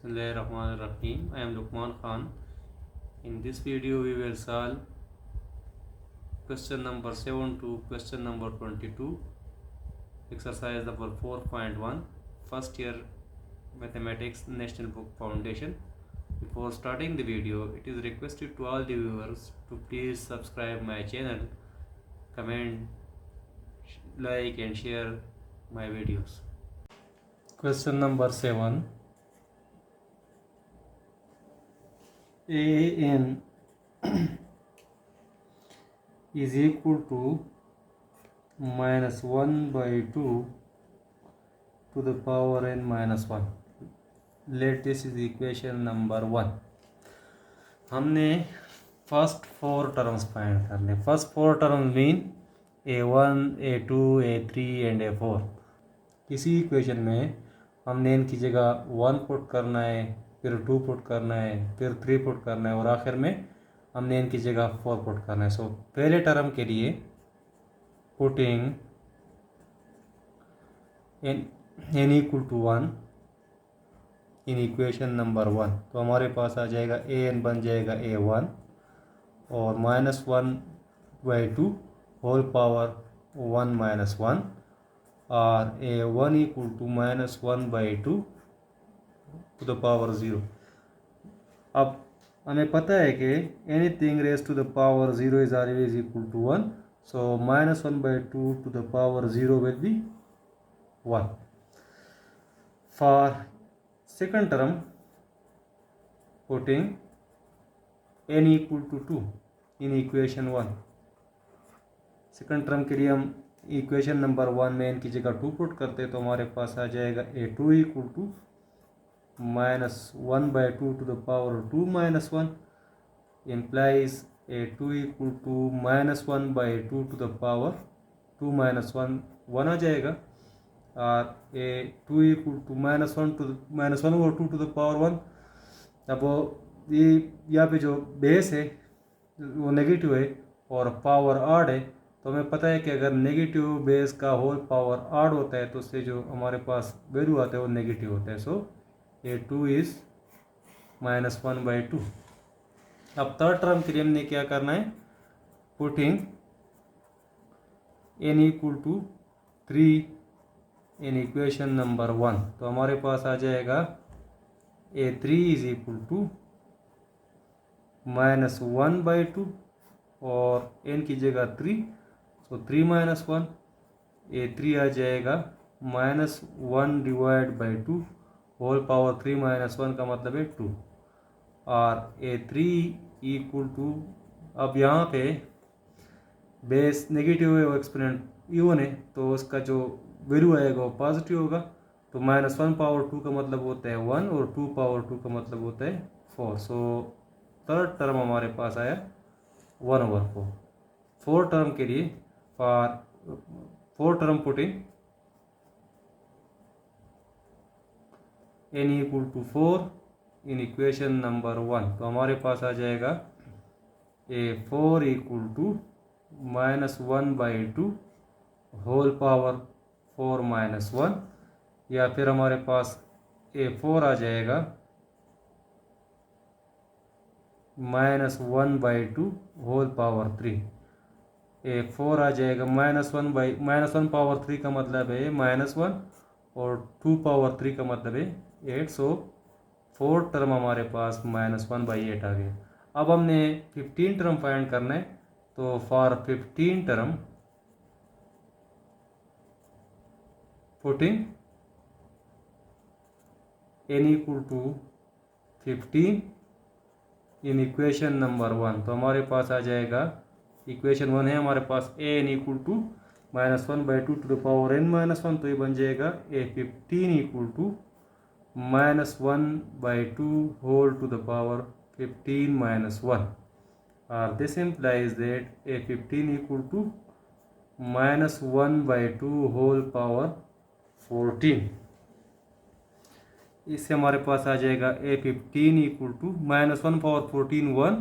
Bismillahirrahmanirrahim. I am Luqman Khan. In this video we will solve question number 7 to question number 22, exercise number 4.1, first year mathematics, National Book Foundation. Before starting the video, it is requested to all the viewers to please subscribe my channel, comment, like and share my videos. Question number 7. an is equal to minus 1 by 2 to the power n minus 1. Let this is equation number 1. हमने first four terms find करने. First four terms mean a1, a2, a3 and a4. किसी equation में हमने इनकी जगह 1 put करना है, फिर 2 पुट करना है, फिर 3 पुट करना है और आखिर में हमने इनकी जगह 4 पुट करना है. सो पहले टर्म के लिए putting n equal to 1 in equation number 1, तो हमारे पास आ जाएगा an बन जाएगा a1 और minus 1 by 2 whole power 1 minus 1 और a1 equal to minus 1 by 2 to the power 0. अब हमें पता है कि anything raise to the power 0 is always equal to 1, so minus 1 by 2 to the power 0 will be 1. For second term putting n equal to 2 in equation 1. Second term के लिए हम equation number 1 में n की जगह 2 put करते तो हमारे पास आ जाएगा a2 equal to minus 1 by 2 to the power 2 minus 1 implies a2 equal to minus 1 by 2 to the power 2 minus 1 1 आ जाएगा और a2 equal to minus 1 over 2 to the power 1. अब ये यहाँ पे जो बेस है वो नेगेटिव है और पावर आड है, तो हमें पता है कि अगर नेगेटिव बेस का होल पावर आड होता है तो उससे जो हमारे पास वैल्यू आता है वो नेगेटिव होता है. सो a2 इज माइनस 1 बाई 2. अब थर्ड टर्म के लिए हमने क्या करना है, putting n equal to 3 in equation number 1, तो हमारे पास आ जाएगा a3 is equal to minus 1 by 2 और n की जगह 3, सो 3 माइनस 1, a3 आ जाएगा minus 1 divide by 2 whole power 3 minus 1 का मतलब है 2 और a3 इक्वल टू, अब यहाँ पे बेस नेगेटिव है और एक्सपोनेंट इवन है तो उसका जो वैल्यू आएगा वो पॉजिटिव होगा, तो माइनस 1 पावर 2 का मतलब होता है 1 और 2 पावर 2 का मतलब होता है 4. सो थर्ड टर्म हमारे पास आया 1/4. फोर्थ टर्म के लिए fourth term putting n equal to 4 in equation number 1, तो हमारे पास आ जाएगा a4 equal to minus 1 by 2 whole power 4 minus 1, या फिर हमारे पास a4 आ जाएगा minus 1 by 2 whole power 3. a4 आ जाएगा माइनस 1 पावर 3 का मतलब है माइनस 1 और 2 पावर 3 का मतलब है 8. सो फोर्थ टर्म हमारे पास माइनस 1 बाई 8 आ गया. अब हमने 15 टर्म फाइंड करना है, तो for 15 term putting n equal to 15 in equation number 1, तो हमारे पास आ जाएगा इक्वेशन 1 है हमारे पास an equal to minus 1 by 2 to the power n minus 1, तो ये बन जाएगा a15 equal to minus 1 by 2 whole to the power 15 minus 1 और this implies that a15 equal to minus 1 by 2 whole power 14. इससे हमारे पास आ जाएगा a15 equal to minus 1 power 14 1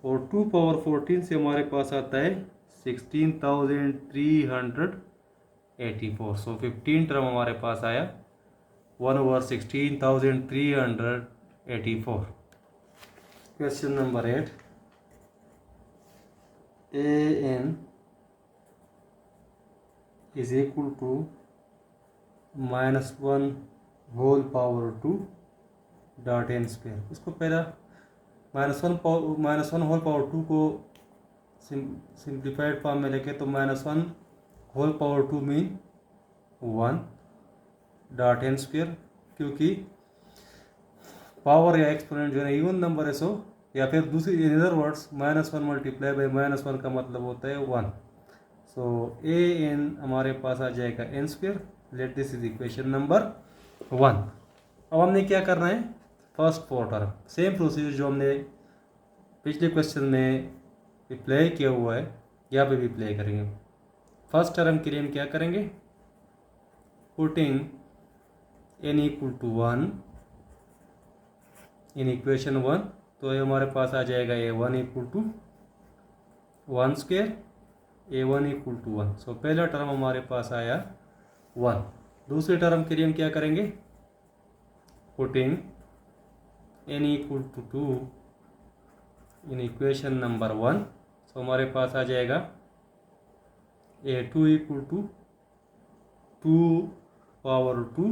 और 2 पावर 14 से हमारे पास आता है 16,384. सो 15 टर्म हमारे पास आया 1/16,384 84. Question number 8. an is equal to -1 whole power 2 dot n square. इसको पहला -1 होल पावर 2 को सिंप्लीफाइड फॉर्म में लेके तो -1 whole power 2 mean 1 dot n square, क्योंकि पावर या एक्सपोनेंट जो है इवन नंबर है, सो या फिर दूसरी in other words -1 multiply by -1 का मतलब होता है 1. सो ए एन हमारे पास आ जाएगा n square. Let this is equation number 1. अब हमने क्या करना है, फर्स्ट 4 टर्म सेम प्रोसीजर जो हमने पिछले क्वेश्चन में अप्लाई किया हुआ है यहाँ पे भी अप्लाई करेंगे. फर्स्ट टर्म के लिए हम क्या करेंगे, putting n equal to 1 in equation 1, तो ये हमारे पास आ जाएगा a1 equal to 1 square, a1 equal to 1. So पहला टर्म हमारे पास आया 1. दूसरे टर्म के लिए हम क्या करेंगे, putting n equal to 2 in equation number 1, so हमारे पास आ जाएगा a2 equal to 2 power 2.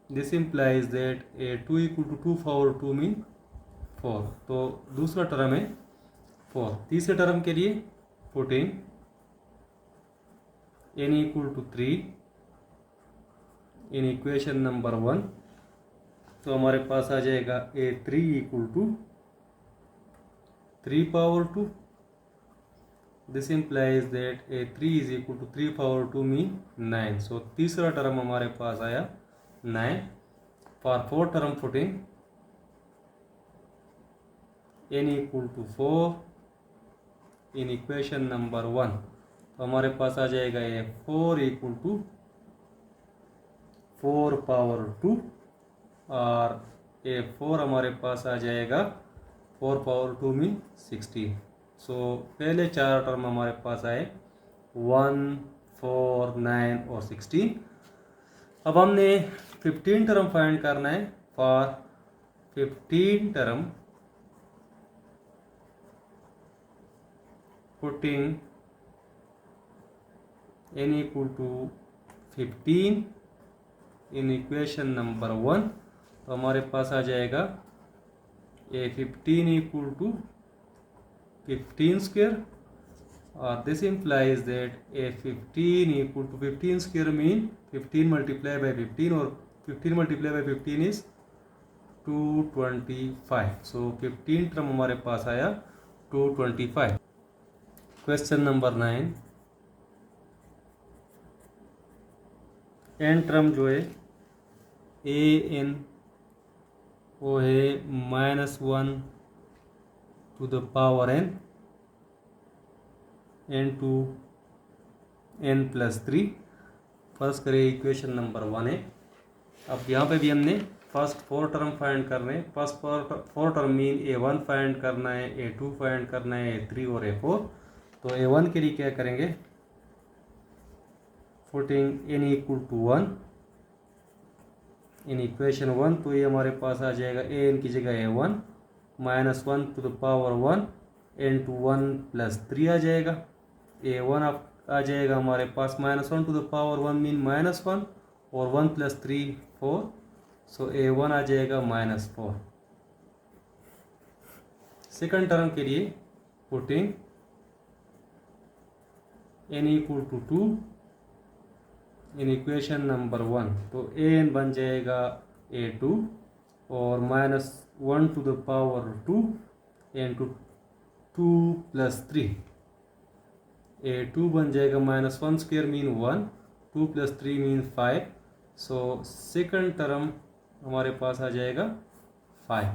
This implies that a2 equal to 2 power 2 mean 4. तो दूसरा टर्म है 4. तीसरे टर्म के लिए putting n equal to 3 in equation number 1, तो हमारे पास आ जाएगा a3 equal to 3 power 2. This implies that a3 is equal to 3 power 2 mean 9. So तीसरा टर्म हमारे पास आया 9. For 4 term putting n equal to 4 in equation number 1, तो हमारे पास आ जाएगा ये 4 इक्वल टू 4 पावर 2, और ये 4 हमारे पास आ जाएगा 4 पावर 2 मीन 16. सो पहले 4 टर्म हमारे पास आए 1, 4, 9 और 16. अब हमने 15 टर्म फाइंड करना है. For 15 term putting n equal to 15 in equation number 1, तो हमारे पास आ जाएगा a15 इक्वल टू 15 स्क्वेयर, और this implies that a15 equal to 15 square mean 15 multiply by 15, और 15 multiply by 15 is 225. So 15 term हमारे पास आया 225. Question number 9. एन टर्म जो है ए एन वो है -1 to the power n n to n plus 3. First करें इक्वेशन नंबर 1 है. अब यहाँ पे भी हमने फर्स्ट 4 टर्म फाइंड करने हैं. First 4 term mean a1 find करना है, a2 फाइंड करना है, a3 और a4. तो a1 के लिए क्या करेंगे, putting n equal to 1 in equation 1, तो ये हमारे पास आ जाएगा an की जगह a1 -1 to the power 1 n to 1 plus 3 आ जाएगा. a1 आ जाएगा हमारे पास -1 टू द पावर 1 मीन -1, और 1 प्लस 3 4. सो a1 आ जाएगा -4. सेकंड टर्म के लिए putting n equal to 2 in equation number 1, तो an बन जाएगा a2, और -1 to the power 2 n to 2 plus 3. a2 बन जाएगा -1 square mean 1, 2 plus 3 mean 5. So second term हमारे पास आ जाएगा 5.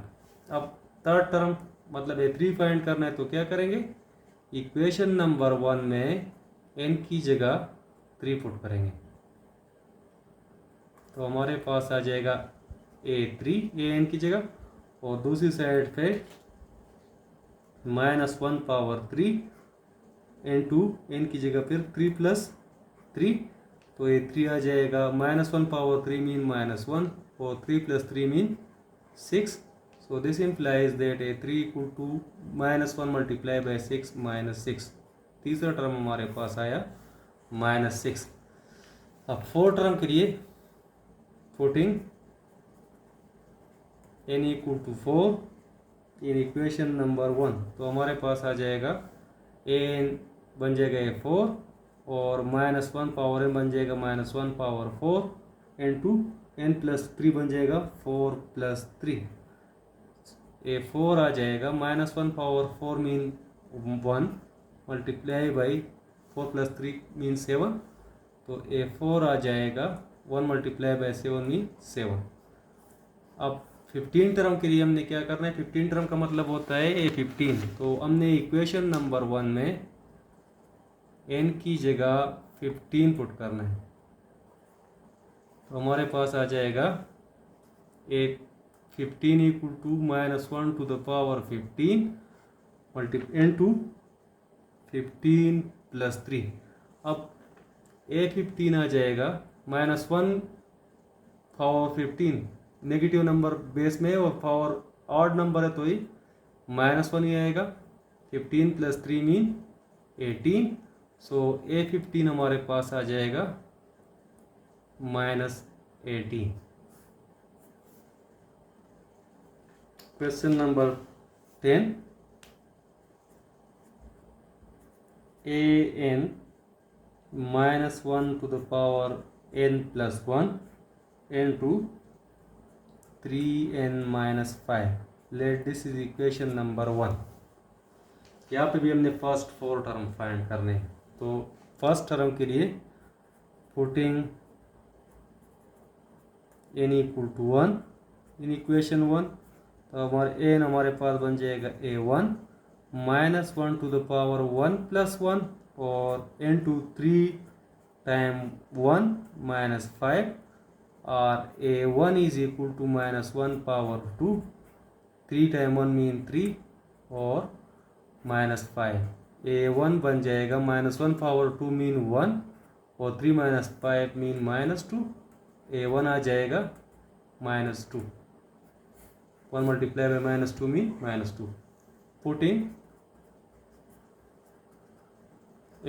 अब थर्ड टर्म मतलब a3 फाइंड करना है, तो क्या करेंगे, इक्वेशन नंबर 1 में n की जगह 3 पुट करेंगे, तो हमारे पास आ जाएगा a3 an की जगह, और दूसरी साइड पे -1 पावर 3 n2 n की जगह फिर 3 प्लस 3, तो a3 आ जाएगा -1 पावर 3 मीन -1, और 3 plus 3 mean 6. So this implies that a3 equal to -1 multiplied by 6 -6. तीसरा टर्म हमारे पास आया -6. अब फोर्थ टर्म के लिए putting n equal to 4 in equation number 1, तो हमारे पास आ जाएगा n बन जाएगा a4 और -1 पावर n बन जाएगा -1 पावर 4 n2 n प्लस 3 बन जाएगा 4 प्लस 3. a4 आ जाएगा -1 power 4 mean 1 multiply by 4 plus 3 mean 7. तो a4 आ जाएगा 1 मल्टीप्लाई बाई 7 मीन 7. अब 15 टर्म के लिए हमने क्या करना है, 15 टर्म का मतलब होता है a15. तो हमने इक्वेशन नंबर 1 में n की जगह 15 पुट करना है. तो हमारे पास आ जाएगा a 15 equal to -1 to the power 15 multiply n to 15 plus 3. अब a15 आ जाएगा -1 पावर 15 नेगेटिव नंबर बेस में और पावर ऑड नंबर है तो ही -1 ही आएगा. 15 प्लस 3 मीन 18. सो a15 हमारे पास आ जाएगा -18. Question number 10. an -1 to the power n plus 1 n to 3n minus 5. Let this is equation number 1. यहाँ पे भी हमने फर्स्ट 4 टर्म फाइंड करने हैं. तो फर्स्ट टर्म के लिए putting n equal to 1 in equation 1, तो हमारे n हमारे पास बन जाएगा a1 -1 to the power 1 plus 1 और n टू 3 टाइम 1 माइनस 5 और a1 is equal to -1 power 2. 3 time 1 mean 3 और -5. a1 बन जाएगा -1 पावर 2 मीन 1 और 3 माइनस 5 मीन -2. a1 आ जाएगा -2. 1 multiply by -2 mean -2. Putting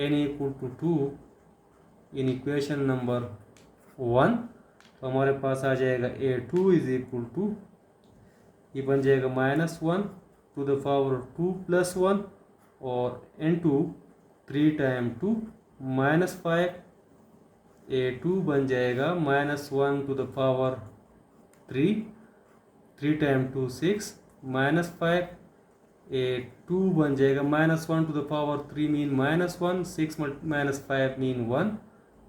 n equal to 2 in equation number 1, तो हमारे पास आ जाएगा a2 इज इक्वल टू, ये बन जाएगा -1 टू द पावर 2 प्लस 1 और n2 3 टाइम 2 -5. a2 बन जाएगा -1 to the power 3 3 time 2 6 -5. a2 बन जाएगा -1 to the power 3 mean -1 6 minus 5 mean 1.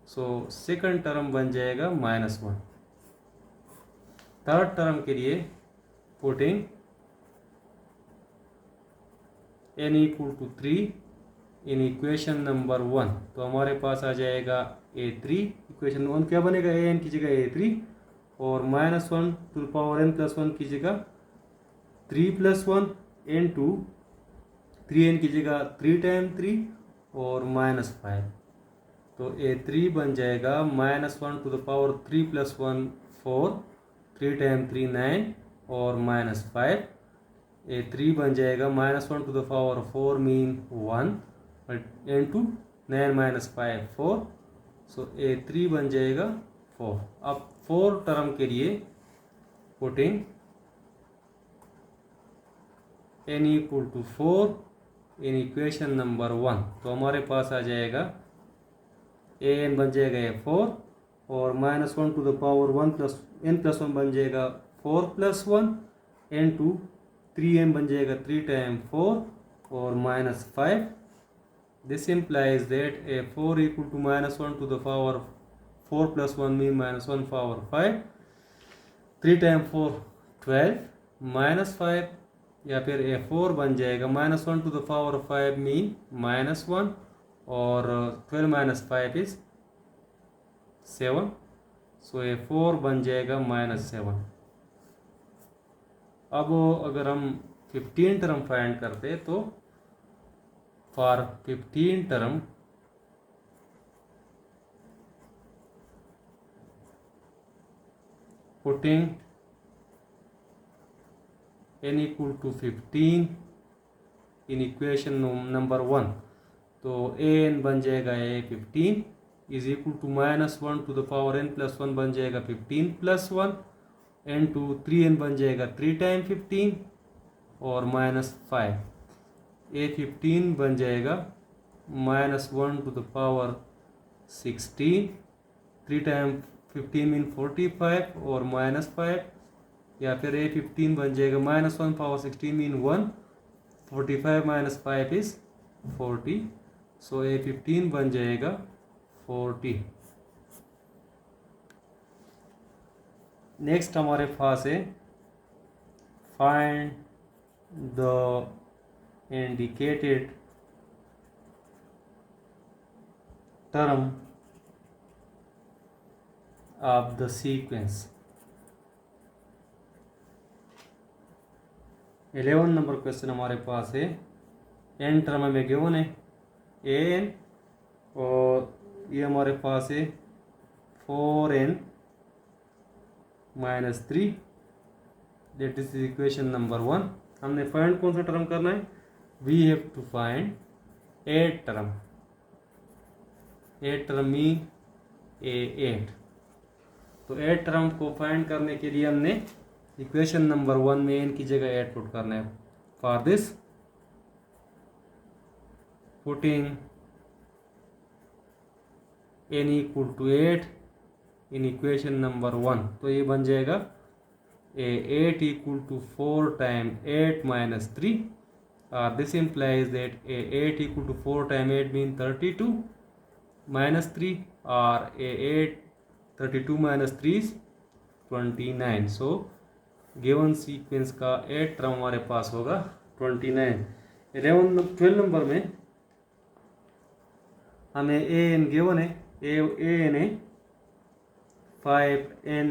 So second term बन जाएगा -1. थर्ड टर्म के लिए putting n equal to 3 in equation number 1, तो हमारे पास आ जाएगा a3. इक्वेशन 1 क्या बनेगा, an की जगह a3 और -1 to the power n plus 1 की जगह 3 प्लस 1 n2 3n की जगह 3 टाइम 3 और -5. तो a3 बन जाएगा -1 to the power 3 plus 1 4 3 time 3 9 और -5. a3 बन जाएगा -1 to the power 4 mean 1 n2 9 minus 5 4. So a3 बन जाएगा 4. अब 4 टर्म के लिए putting n equal to 4 in equation number 1, तो हमारे पास आ जाएगा an बन जाएगा a4 और -1 to the power 1 plus n plus 1 बन जाएगा 4 प्लस 1 n2 3n बन जाएगा 3 टाइम 4 और -5. This implies that a4 equal to -1 to the power 4 plus 1 mean -1 power 5. 3 time 4 12 -5 या फिर a4 बन जाएगा -1 टू द पावर 5 मीन -1 और 12 माइनस 5 इज 7. सो a4 बन जाएगा -7. अब अगर हम 15 टर्म फाइंड करते तो for 15 term putting n equal to 15 in equation number 1, तो an बन जाएगा a15 is equal to -1 to the power n plus 1 बन जाएगा 15 प्लस 1 n टू 3n बन जाएगा 3 टाइम 15 और -5 a15 बन जाएगा -1 to the power 16 3 time 15 mean 45 और -5, या फिर a15 बन जाएगा -1 power 16 mean 1 45 minus 5 is 40, so a15 बन जाएगा 40। नेक्स्ट हमारे पास है find the indicated term of the sequence. 11 number question हमारे पास है, n टर्म हमें गिवन है an और ये हमारे पास है 4n minus 3, that is equation number 1। हमने फाइंड कौन सा टर्म करना है, we have to find 8 term, 8 term mean a8। तो 8 टर्म को फाइंड करने के लिए हमने इक्वेशन नंबर 1 में n की जगह 8 पुट करना है। For this putting n equal to 8 in equation number 1, तो ये बन जाएगा a8 equal to 4 time 8 minus 3, और this implies that a8 equal to 4 time 8 mean 32 minus 3, और a8 32 minus 3 is 29। So given sequence का 8 टर्म हमारे पास होगा 29। 12 नंबर में हमें an गिवन है, an है 5n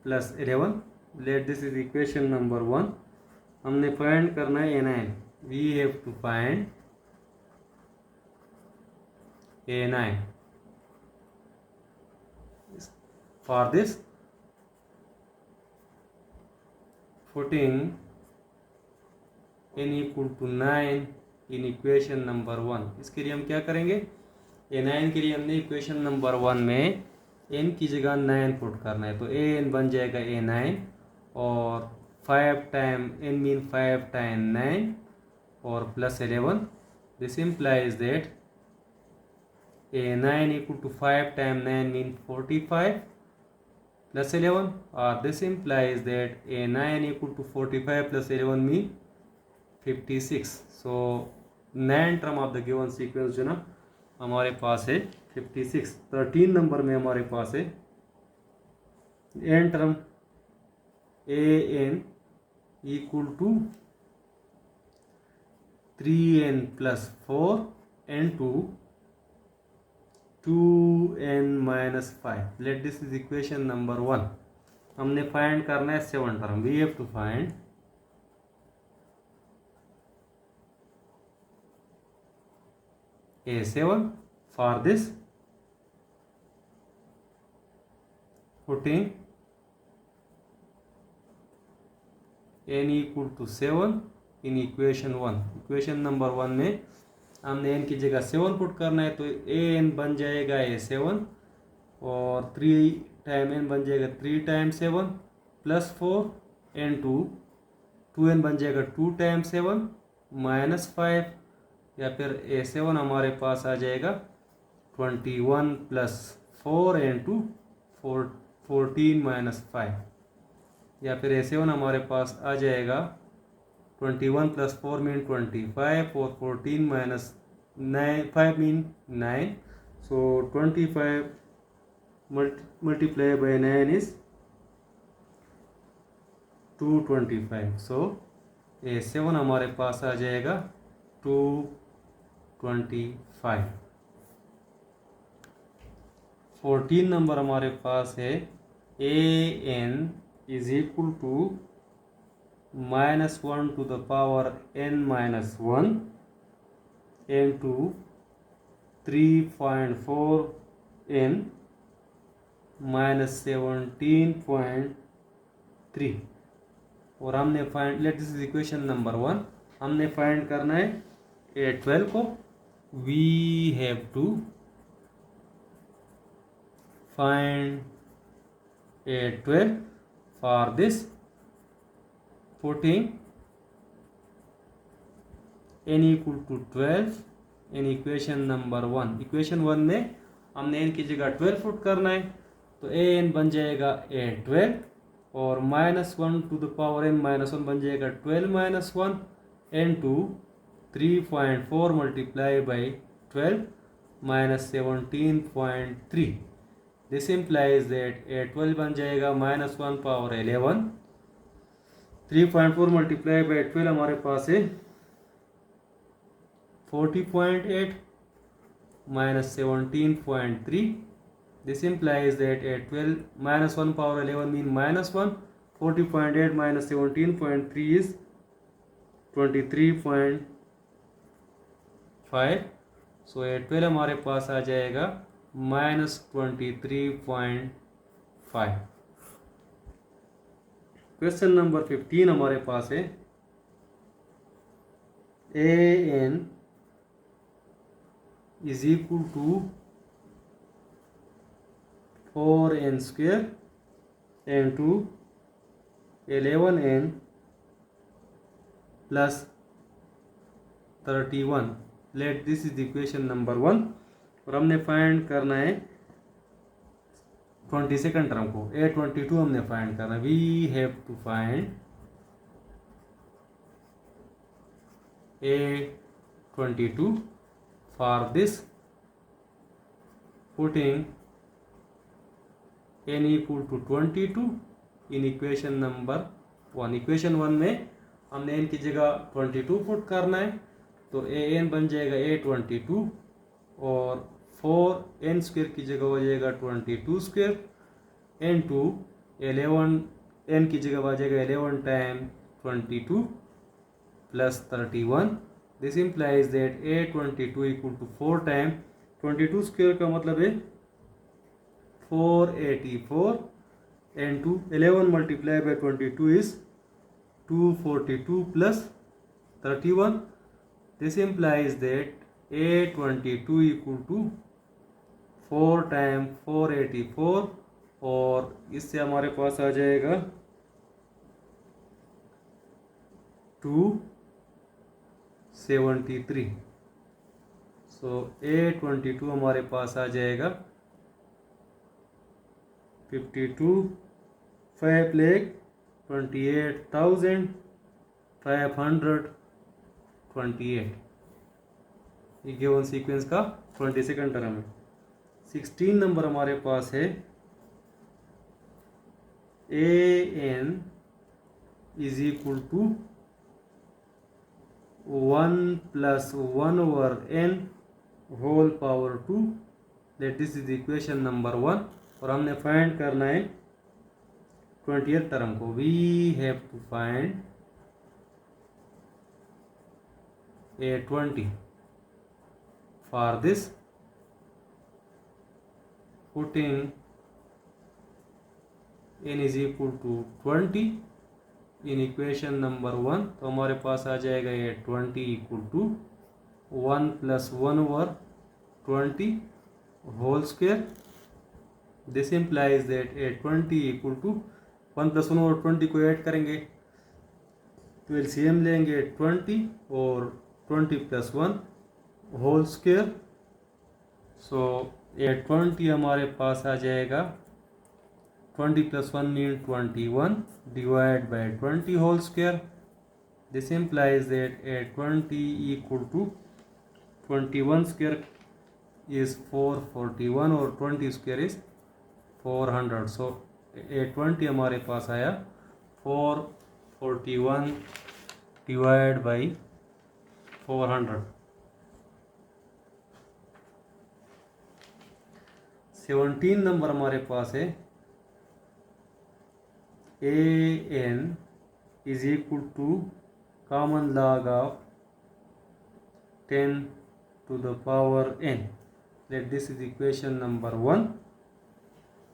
plus 11, let this is equation number 1। हमने फाइंड करना है a9, we have to find a9। For this putting n equal to 9 in equation number 1, इसके लिए हम क्या करेंगे, a9 के लिए हमने इक्वेशन नंबर 1 में n की जगह 9 पुट करना है, तो an बन जाएगा a9 और 5 टाइम n मीन 5 टाइम 9 और plus 11, this implies that a9 equal to 5 time 9 mean 45 plus 11, or this implies that a9 equal to 45 plus 11 mean 56। so 9 term of the given sequence जो ना हमारे पास है 56। 13 number में हमारे पास है n term an equal to 3n plus 4 n to 2n minus 5, let this is equation number 1। हमने फाइंड करना है 7 term, we have to find a7। For this putting n equal to 7 in equation 1, equation number 1 में हमने n की जगह 7 put करना है, तो an बन जाएगा a7 और 3 टाइम n बन जाएगा 3 time 7 plus 4 n to 2n बन जाएगा 2 टाइम 7 माइनस 5, या फिर a7 हमारे पास आ जाएगा 21 प्लस 4 n टू 14 माइनस 5, या फिर a7 हमारे पास आ जाएगा 21 प्लस 4 मीन 25 और 14 minus 5 mean 9, so 25 multiply by 9 is 225, so a7 हमारे पास आ जाएगा 225। 14 नंबर हमारे पास है an is equal to -1 to the power n minus 1 into 3.4 n minus 17.3, और हमने find, let this is equation number 1, हमने फाइंड करना है A12 को। We have to find A12 for this, putting n equal to 12 in equation number 1। Equation 1 में हमने n की जगह 12 पुट करना है, तो an बन जाएगा A12 और -1 टू द पावर n -1 बन जाएगा 12 - 1 n2 3.4 multiply by 12 -17.3। This implies that A12 बन जाएगा -1 पावर 11, 3.4 मल्टीप्लाई बाई 12 हमारे पास है 40.8 -17.3। This implies that at 12 -1 power 11 mean -1, 40.8 -17.3 is 23.5। So at 12 हमारे पास आ जाएगा -23.5। क्वेश्चन नंबर 15 हमारे पास है an is equal to 4n square into 11n plus 31। Late this is equation number 1 और हमने फाइंड करना है 22 टर्म को। A22 हमने फाइंड करना है। We have to find A22 for this, putting n equal to 22 in equation number 1। Equation 1 में हमने n की जगह 22 पुट करना है, तो an बन जाएगा A22 और 4n स्क्वायर की जगह हो जाएगा 22 स्क्वायर, n2 11 n की जगह आ जाएगा 11 time 22 plus 31। This implies that A22 equal to 4 time 22 square का मतलब है 484 and 11 multiplied by 22 is 242 plus 31। This implies that A22 equal to 4 time 484 और इससे हमारे पास आ जाएगा 273। सो A22 हमारे पास आ जाएगा 52,528,528। ये गिवन सीक्वेंस का 22 टर्म है। 16 नंबर हमारे पास है an is equal to 1 + 1 over n whole power 2। Let this is equation number 1 और हमने फाइंड करना है 20th टर्म को। We have to find A20 for this, putting n is equal to 20 in equation number 1। तो हमारे पास आ जाएगा A20 equal to 1 + 1 over 20 whole square. This implies that A20 equal to 1 + 1 over 20 को add करेंगे तो LCM लेंगे 20 और 20 + 1 होल स्क्वायर। सो A20 हमारे पास आ जाएगा 20 + 1 mean 21 divide by 20 whole square. This implies that A20 equal to 21 square is 441 और 20 स्क्वायर इज 400। सो A20 हमारे पास आया 441 डिवाइड बाई 400। 17 नंबर हमारे पास है an is equal to common log of 10 to the power n। Let this is equation number 1।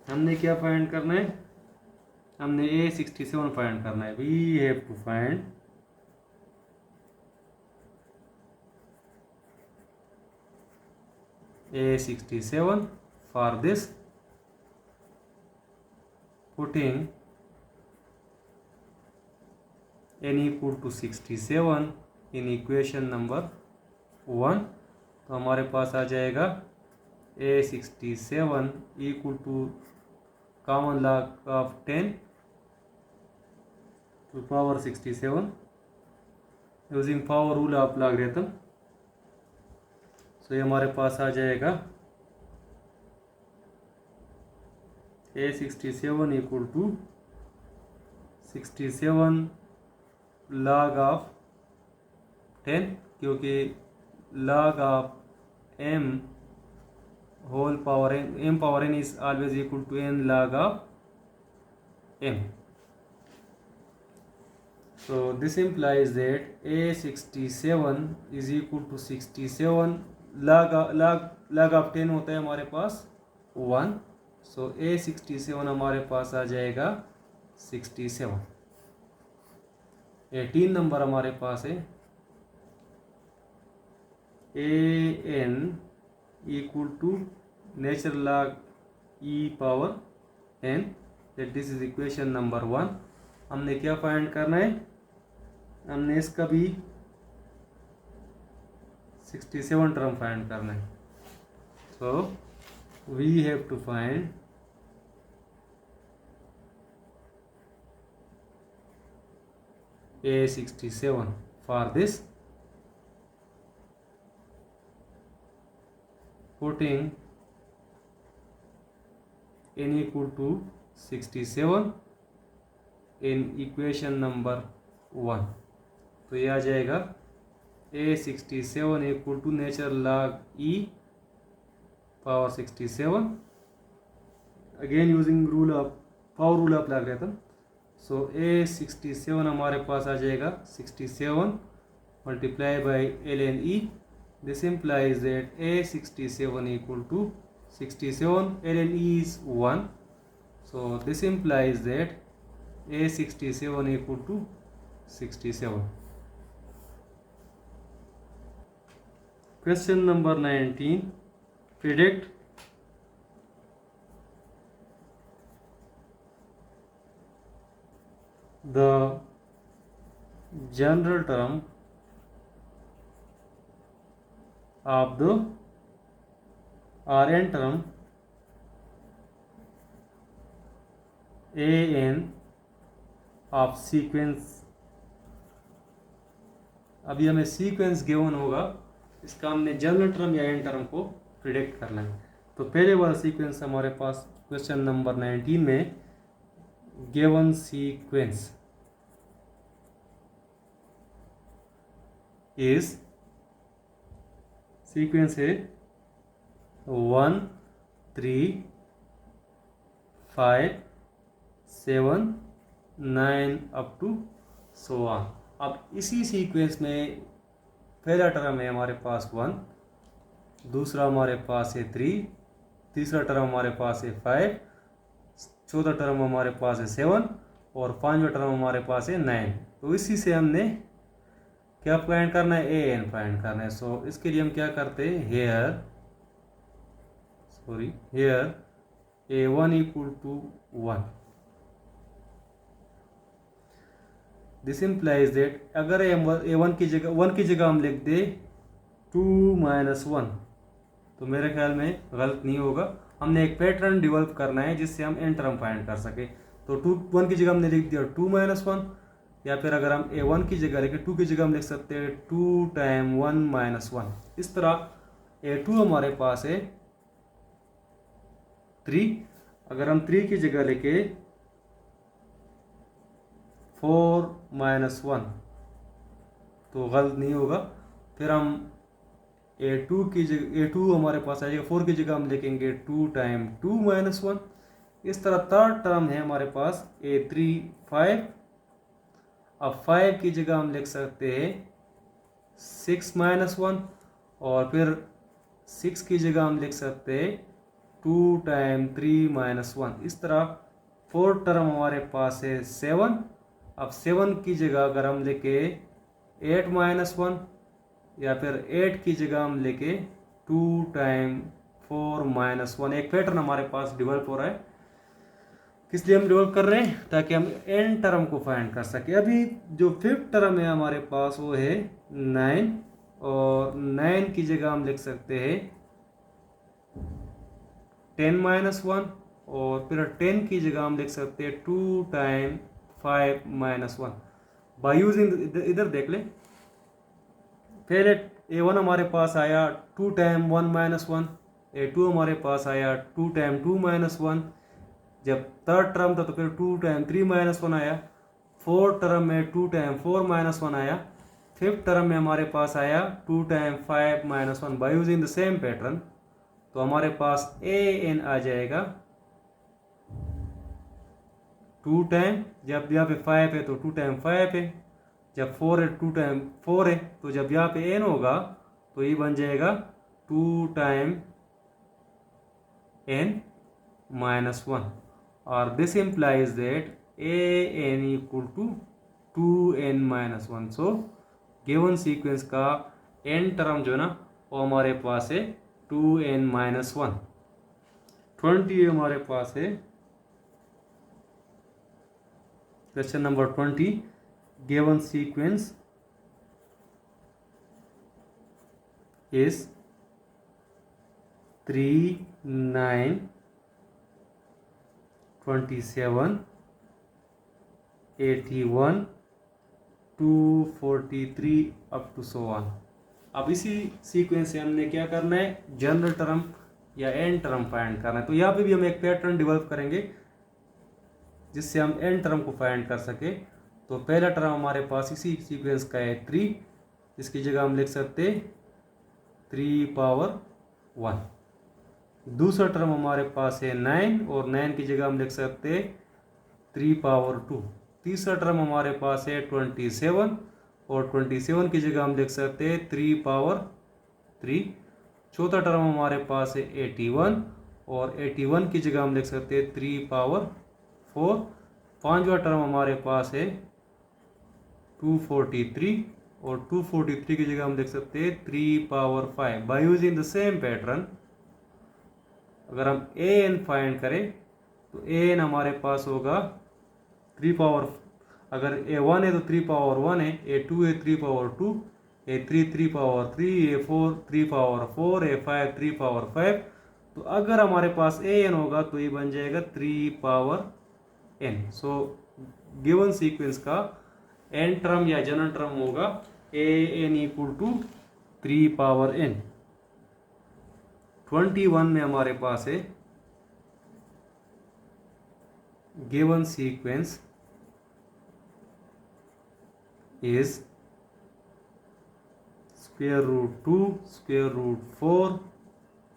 हमने क्या find करना है हमने A67 फाइंड करना है। We have to find A67 for this putting n equal to 67 in equation number 1। तो हमारे पास आ जाएगा A67 equal to common log of 10 to power 67 using power rule of logarithm. So ये हमारे पास आ जाएगा A67 equal to 67 log of 10, क्योंकि log of m whole power m power n is always equal to n log of m। So this implies that A67 is equal to 67 log of 10 होता है हमारे पास 1। So A67 हमारे पास आ जाएगा 67। 18 number हमारे पास है an equal to natural log e power n, that this is equation number 1। हमने क्या फाइंड करना है, हमने इसका भी 67 टर्म फाइंड करना है। So we have to find A67 for this putting n equal to 67 in equation number 1। तो ये आ जाएगा A67 equal to natural log e power 67 again using rule of power rule of logarithm. So A67 हमारे पास आ जाएगा 67 multiply by ln e। This implies that A67 equal to 67 ln e is 1। so this implies that A67 equal to 67। Question number 19, predict the general term of the Rn term an of sequence. अभी हमें sequence given होगा, इसका हमने general term या n term को predict करना है। तो पहले वाला सीक्वेंस हमारे पास क्वेश्चन नंबर 19 में गिवन सीक्वेंस इज सीक्वेंस है 1 3 5 7 9 अप टू सो ऑन। अब इसी सीक्वेंस में पहला टर्म है हमारे पास 1, दूसरा हमारे पास है 3, तीसरा टर्म हमारे पास है 5, चौथा टर्म हमारे पास है 7 और पांचवा टर्म हमारे पास है 9। तो इसी से हमने क्या फाइंड करना है, ए एन फाइंड करना है। सो इसके लिए हम क्या करते हैं, here A1 equal to 1। This implies that अगर A1 की जगह 1 की जगह हम लिख दे 2 - 1 तो मेरे ख्याल में गलत नहीं होगा। हमने एक पैटर्न डेवलप करना है जिससे हम एन टर्म फाइंड कर सके। तो 1 की जगह हमने लिख दिया 2 - 1, या फिर अगर हम A1 की जगह लिखें 2 की जगह हम लिख सकते हैं 2 टाइम 1 - 1। इस तरह A2 हमारे पास है 3, अगर हम 3 की जगह लिखें 4 - 1 तो गलत नहीं होगा। फिर हम A2 हमारे पास आ जाएगा 4 की जगह हम लिखेंगे 2 टाइम 2 - 1। इस तरह थर्ड टर्म है हमारे पास A3 5। अब 5 की जगह हम लिख सकते हैं 6 - 1 और फिर 6 की जगह हम लिख सकते हैं 2 टाइम 3 - 1। इस तरह फोर्थ टर्म हमारे पास है 7। अब 7 की जगह अगर हम लेके 8 - 1 या फिर 8 की जगह हम लेके 2 टाइम 4 - 1, एक पैटर्न हमारे पास डेवलप हो रहा है। किस लिए हम डेवलप कर रहे हैं? ताकि हम एन टर्म को फाइंड कर सके। अभी जो फिफ्थ टर्म है हमारे पास वो है 9, और 9 की जगह हम लिख सकते हैं 10 - 1, और फिर 10 की जगह हम लिख सकते हैं 2 टाइम 5 - 1। बाय यूजिंग, इधर देख ले, पहले A1 हमारे पास आया 2 टाइम 1 - 1, A2 हमारे पास आया 2 टाइम 2 - 1। जब थर्ड टर्म था तो फिर 2 टाइम 3 - 1 आया। फोर्थ टर्म में 2 टाइम 4 - 1 आया। फिफ्थ टर्म में हमारे पास आया 2 time 5 - 1। By using the same pattern तो हमारे पास an आ जाएगा 2 टाइम, जब यहाँ पे 5 है तो 2 टाइम 5 है, जब 4 है 2 टाइम 4 है, तो जब यहाँ पे n होगा तो ये बन जाएगा 2 टाइम n - 1, और this implies that an equal to 2n - 1। So given sequence का n टर्म जो ना वो हमारे पास है 2n - 1। 20 हमारे पास है question number 20। Given sequence is 3, 9, 27, 81, 243 up to so on. अब इसी सीक्वेंस से हमने क्या करना है? जनरल टर्म या एन टर्म फाइंड करना है। तो यहाँ पे भी हम एक पैटर्न डेवलप करेंगे जिससे हम एन टर्म को फाइंड कर सके। तो पहला टर्म हमारे पास इसी सीक्वेंस का है 3, इसकी जगह हम लिख सकते 3 पावर 1। दूसरा टर्म हमारे पास है 9, और 9 की जगह हम लिख सकते 3 पावर 2। तीसरा टर्म हमारे पास है 27, और 27 की जगह हम लिख सकते हैं 3 पावर 3। चौथा टर्म हमारे पास है 81, और 81 की जगह हम लिख सकते हैं 3 पावर 4। पांचवा टर्म हमारे पास है 243, और 243 की जगह हम लिख सकते हैं 3 power 5। By using the same pattern अगर हम an फाइंड करें तो an हमारे पास होगा 3 पावर, अगर A1 है तो 3 पावर 1 है, A2 है 3 power 2, A3 3 power 3, A4 3 power 4, A5 3 power 5। तो अगर हमारे पास an होगा तो ये बन जाएगा 3 power n। So given sequence का n टर्म या जनरल टर्म होगा an equal to 3 power n। 21 में हमारे पास है given sequence is square root 2, square root 4,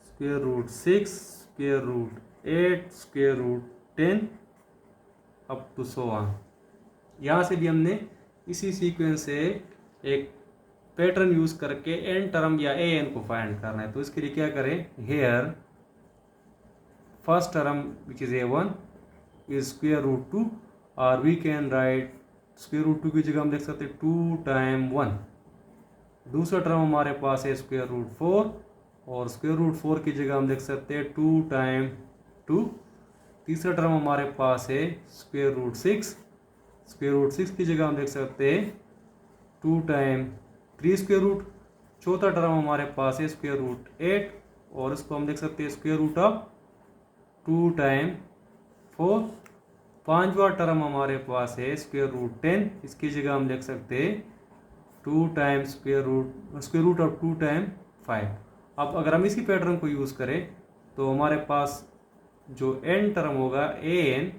square root 6, square root 8, square root 10 up to so on. यहाँ से भी हमने इसी सीक्वेंस से एक पैटर्न यूज करके एन टर्म या an को फाइंड करना है। तो इसके लिए क्या करें? Here first term which is a1 is square root 2, और we can write square root 2 की जगह हम लिख सकते हैं 2 टाइम 1। दूसरा टर्म हमारे पास है स्क्वेयर रूट 4, और स्क्वेयर रूट 4 की जगह हम लिख सकते हैं 2 टाइम 2। तीसरा टर्म हमारे पास है स्क्वेयर रूट 6, स्क्वेयर रूट 6 की जगह हम लिख सकते हैं 2 टाइम 3 स्क्वेयर रूट। चौथा टर्म हमारे पास है स्क्वेयर रूट 8, और इसको हम लिख सकते हैं स्क्वेयर रूट ऑफ 2 टाइम 4। पांचवा टर्म हमारे पास है स्क्वेयर रूट 10, इसकी जगह हम लिख सकते हैं 2 time square root of 2 time 5। अब अगर हम इसी पैटर्न को यूज़ करें तो हमारे पास जो n टर्म होगा an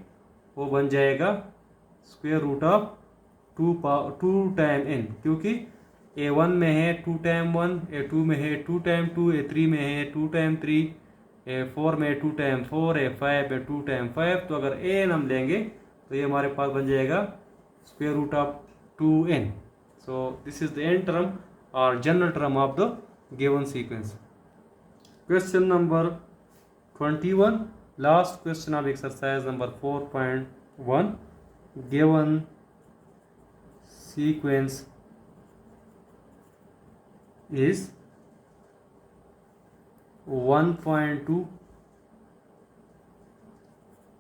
वो बन जाएगा square root of 2 time n, क्योंकि a1 में है 2 टाइम 1, a2 में है 2 टाइम 2, a3 में है 2 टाइम 3, A4 में 2 टाइम 4, A5 में 2 टाइम 5। तो अगर an हम लेंगे तो ये हमारे पास बन जाएगा square root of 2n। So this is the n term और general term of the given sequence. Question number 21। Last question of exercise number 4.1, given sequence is 1.2,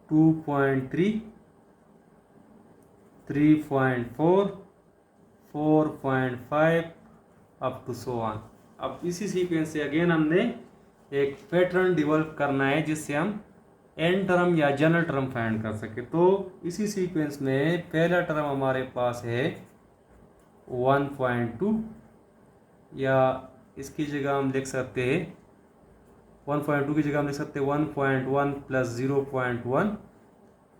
2.3, 3.4, 4.5 up to so on. अब इसी सीक्वेंस से again हमने एक pattern develop करना है जिससे हम एन टर्म या जनरल टर्म फाइंड कर सके। तो इसी सीक्वेंस में पहला टर्म हमारे पास है 1.2, या इसकी जगह हम लिख सकते हैं 1.2 की जगह हम लिख सकते हैं 1.1 प्लस 0.1,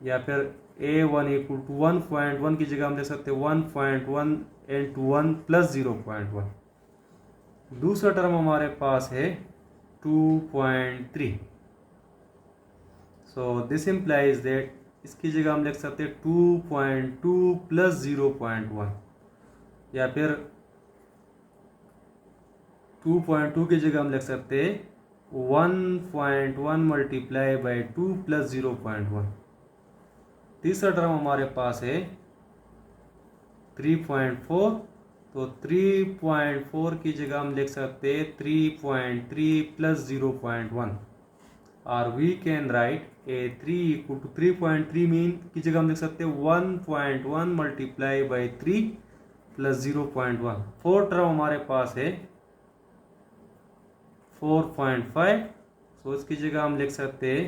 या फिर a1 इक्वल टू 1.1 की जगह हम लिख सकते हैं 1.1 into 1 प्लस 0.1। दूसरा टर्म हमारे पास है 2.3। सो दिस इम्प्लाइज दैट इसकी जगह हम लिख सकते हैं 2.2 प्लस 0.1, या फिर 2.2 की जगह हम लिख सकते हैं 1.1 मल्टीप्लाई बाई 2 प्लस 0.1। तीसरा टर्म हमारे पास है 3.4, तो 3.4 की जगह हम लिख सकते हैं 3.3 प्लस 0.1, और we can write a 3 equal to 3.3 mean की जगह हम लिख सकते हैं 1.1 multiply by 3 plus 0.1। Fourth term हमारे पास है 4.5, सो इसकी जगह हम लिख सकते हैं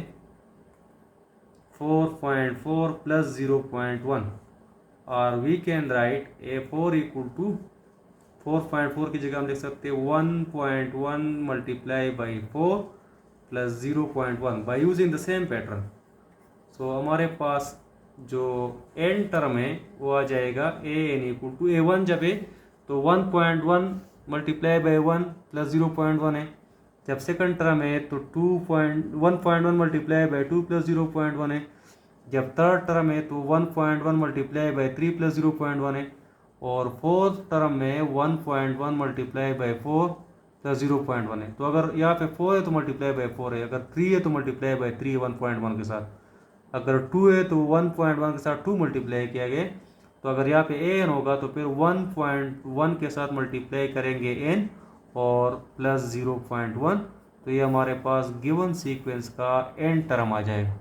4.4 प्लस 0.1, और we can write a 4 equal to 4.4 की जगह हम लिख सकते हैं 1.1 multiply by 4 plus 0.1 by using the same pattern. So हमारे पास जो एन टर्म है वो आ जाएगा A N equal to a1 जब है तो 1.1 मल्टीप्लाई बाई 1 प्लस 0.1 है, जब सेकंड टर्म है तो 1.1 मल्टीप्लाई बाई 2 प्लस 0.1 है, जब थर्ड टर्म है तो 1.1 मल्टीप्लाई बाई 3 प्लस 0.1 है, और फोर्थ टर्म में 1.1 मल्टीप्लाई बाई 4 प्लस 0.1 है। तो अगर यहाँ पे 4 है तो मल्टीप्लाई बाई 4 है, अगर 3 है तो मल्टीप्लाई बाई 3 1.1 के साथ, अगर 2 है तो 1.1 के साथ 2 मल्टीप्लाई किया गया। तो अगर यहाँ पे एन होगा तो फिर 1.1 के साथ मल्टीप्लाई करेंगे एन और प्लस 0.1, तो ये हमारे पास गिवन सीक्वेंस का एन टर्म आ जाएगा।